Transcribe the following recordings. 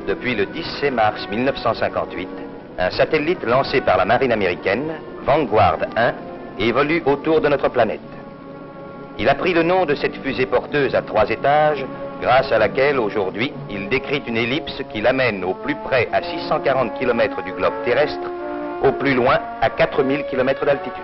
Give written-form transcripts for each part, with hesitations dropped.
Depuis le 17 mars 1958, un satellite lancé par la marine américaine, Vanguard 1, évolue autour de notre planète. Il a pris le nom de cette fusée porteuse à 3 étages, grâce à laquelle, aujourd'hui, il décrit une ellipse qui l'amène au plus près à 640 km du globe terrestre, au plus loin à 4000 km d'altitude.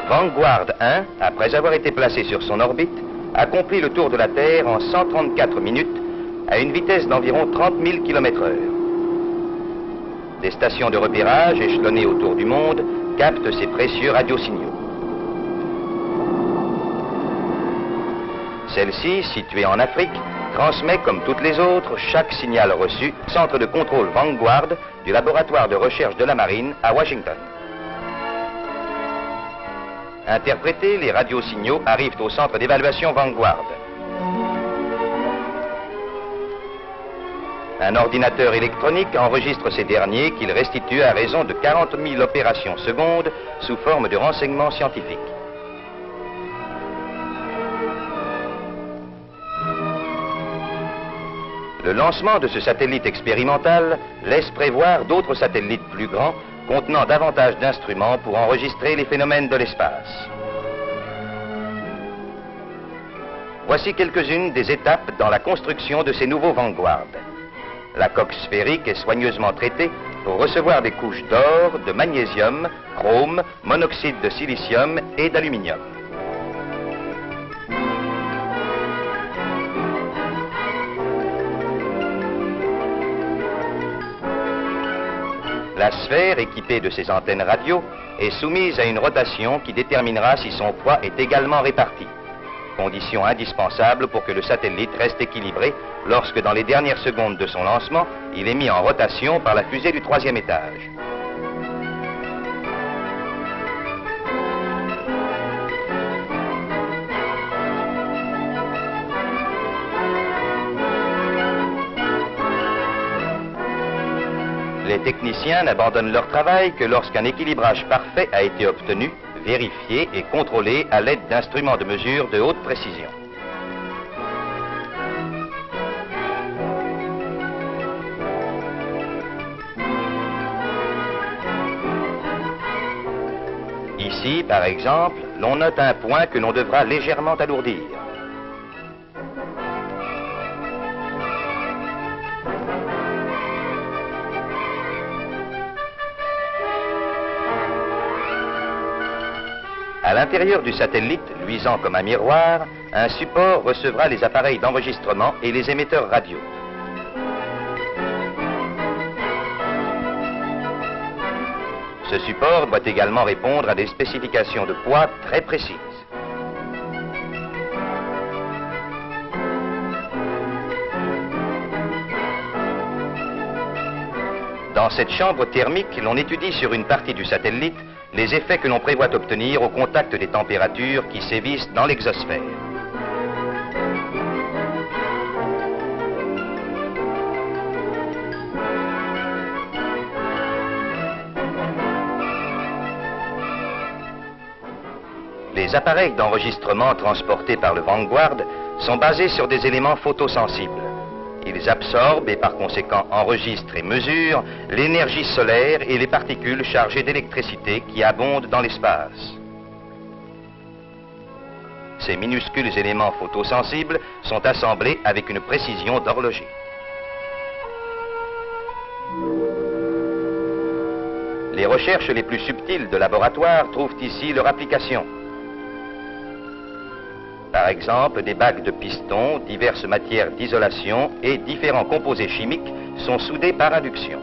Vanguard 1, après avoir été placé sur son orbite, accomplit le tour de la Terre en 134 minutes à une vitesse d'environ 30 000 km/h. Des stations de repérage échelonnées autour du monde captent ces précieux radiosignaux. Celle-ci, située en Afrique, transmet comme toutes les autres chaque signal reçu au centre de contrôle Vanguard du laboratoire de recherche de la marine à Washington. Interprétés, les radiosignaux arrivent au centre d'évaluation Vanguard. Un ordinateur électronique enregistre ces derniers qu'il restitue à raison de 40 000 opérations secondes sous forme de renseignements scientifiques. Le lancement de ce satellite expérimental laisse prévoir d'autres satellites plus grands contenant davantage d'instruments pour enregistrer les phénomènes de l'espace. Voici quelques-unes des étapes dans la construction de ces nouveaux Vanguard. La coque sphérique est soigneusement traitée pour recevoir des couches d'or, de magnésium, chrome, monoxyde de silicium et d'aluminium. La sphère, équipée de ses antennes radio, est soumise à une rotation qui déterminera si son poids est également réparti. Condition indispensable pour que le satellite reste équilibré lorsque, dans les dernières secondes de son lancement, il est mis en rotation par la fusée du 3e étage. Les techniciens n'abandonnent leur travail que lorsqu'un équilibrage parfait a été obtenu, vérifié et contrôlé à l'aide d'instruments de mesure de haute précision. Ici, par exemple, l'on note un point que l'on devra légèrement alourdir. À l'intérieur du satellite, luisant comme un miroir, un support recevra les appareils d'enregistrement et les émetteurs radio. Ce support doit également répondre à des spécifications de poids très précises. Dans cette chambre thermique, l'on étudie sur une partie du satellite les effets que l'on prévoit obtenir au contact des températures qui sévissent dans l'exosphère. Les appareils d'enregistrement transportés par le Vanguard sont basés sur des éléments photosensibles. Ils absorbent et par conséquent enregistrent et mesurent l'énergie solaire et les particules chargées d'électricité qui abondent dans l'espace. Ces minuscules éléments photosensibles sont assemblés avec une précision d'horloger. Les recherches les plus subtiles de laboratoire trouvent ici leur application. Par exemple, des bagues de pistons, diverses matières d'isolation et différents composés chimiques sont soudés par induction.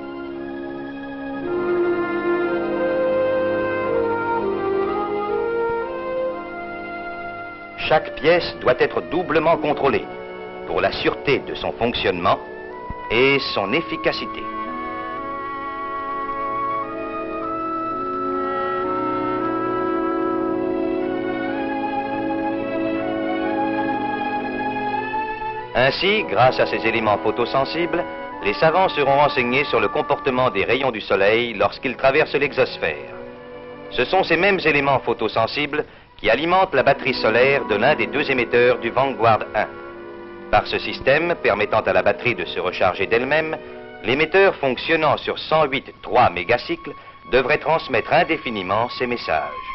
Chaque pièce doit être doublement contrôlée pour la sûreté de son fonctionnement et son efficacité. Ainsi, grâce à ces éléments photosensibles, les savants seront renseignés sur le comportement des rayons du Soleil lorsqu'ils traversent l'exosphère. Ce sont ces mêmes éléments photosensibles qui alimentent la batterie solaire de l'un des deux émetteurs du Vanguard 1. Par ce système, permettant à la batterie de se recharger d'elle-même, l'émetteur fonctionnant sur 108,3 mégacycles devrait transmettre indéfiniment ces messages.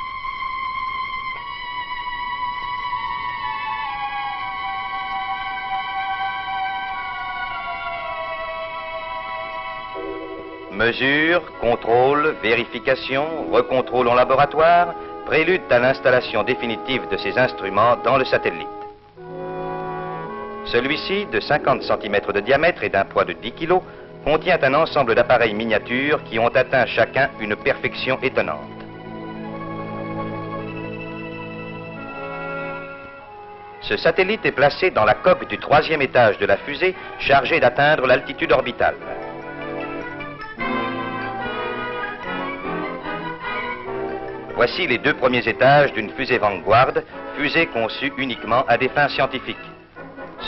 Mesure, contrôle, vérification, recontrôle en laboratoire préludent à l'installation définitive de ces instruments dans le satellite. Celui-ci, de 50 cm de diamètre et d'un poids de 10 kg, contient un ensemble d'appareils miniatures qui ont atteint chacun une perfection étonnante. Ce satellite est placé dans la coque du 3e étage de la fusée, chargée d'atteindre l'altitude orbitale. Voici les deux premiers étages d'une fusée Vanguard, fusée conçue uniquement à des fins scientifiques.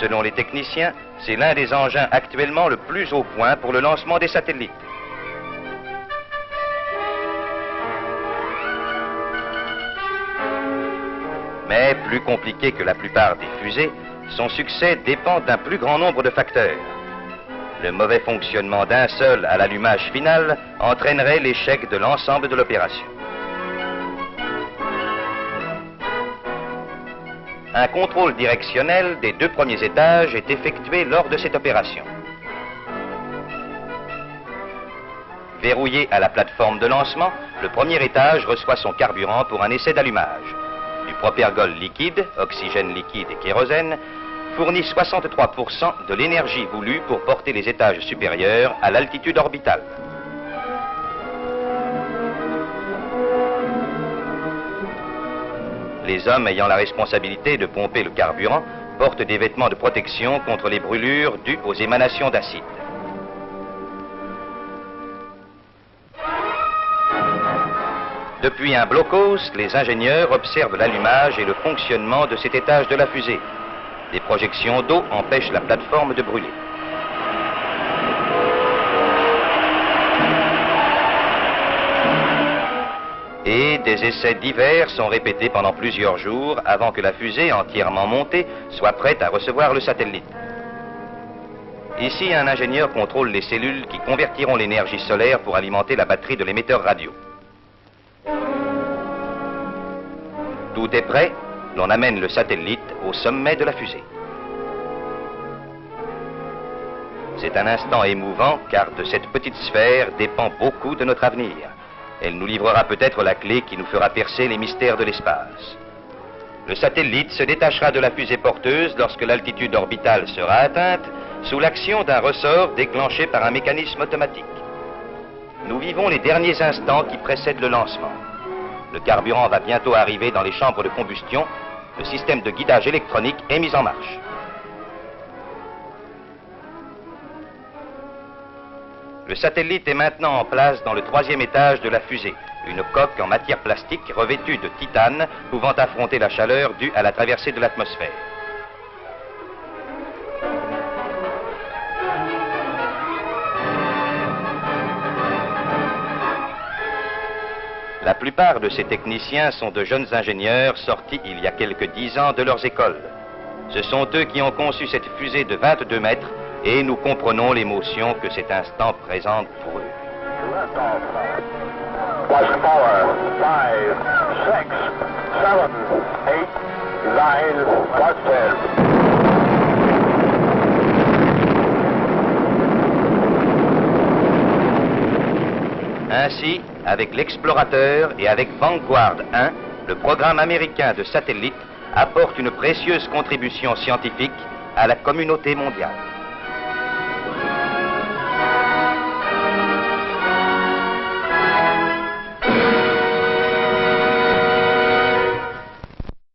Selon les techniciens, c'est l'un des engins actuellement le plus au point pour le lancement des satellites. Mais plus compliqué que la plupart des fusées, son succès dépend d'un plus grand nombre de facteurs. Le mauvais fonctionnement d'un seul à l'allumage final entraînerait l'échec de l'ensemble de l'opération. Un contrôle directionnel des deux premiers étages est effectué lors de cette opération. Verrouillé à la plateforme de lancement, le premier étage reçoit son carburant pour un essai d'allumage. Du propergol liquide, oxygène liquide et kérosène, fournit 63% de l'énergie voulue pour porter les étages supérieurs à l'altitude orbitale. Les hommes ayant la responsabilité de pomper le carburant portent des vêtements de protection contre les brûlures dues aux émanations d'acide. Depuis un blocos, les ingénieurs observent l'allumage et le fonctionnement de cet étage de la fusée. Des projections d'eau empêchent la plateforme de brûler. Et des essais divers sont répétés pendant plusieurs jours avant que la fusée entièrement montée soit prête à recevoir le satellite. Ici, un ingénieur contrôle les cellules qui convertiront l'énergie solaire pour alimenter la batterie de l'émetteur radio. Tout est prêt, l'on amène le satellite au sommet de la fusée. C'est un instant émouvant car de cette petite sphère dépend beaucoup de notre avenir. Elle nous livrera peut-être la clé qui nous fera percer les mystères de l'espace. Le satellite se détachera de la fusée porteuse lorsque l'altitude orbitale sera atteinte, sous l'action d'un ressort déclenché par un mécanisme automatique. Nous vivons les derniers instants qui précèdent le lancement. Le carburant va bientôt arriver dans les chambres de combustion. Le système de guidage électronique est mis en marche. Le satellite est maintenant en place dans le 3e étage de la fusée, une coque en matière plastique revêtue de titane pouvant affronter la chaleur due à la traversée de l'atmosphère. La plupart de ces techniciens sont de jeunes ingénieurs sortis il y a quelques 10 ans de leurs écoles. Ce sont eux qui ont conçu cette fusée de 22 mètres et nous comprenons l'émotion que cet instant présente pour eux. 4, 5, 7, 8, 9, 10. Ainsi, avec l'Explorateur et avec Vanguard 1, le programme américain de satellite apporte une précieuse contribution scientifique à la communauté mondiale.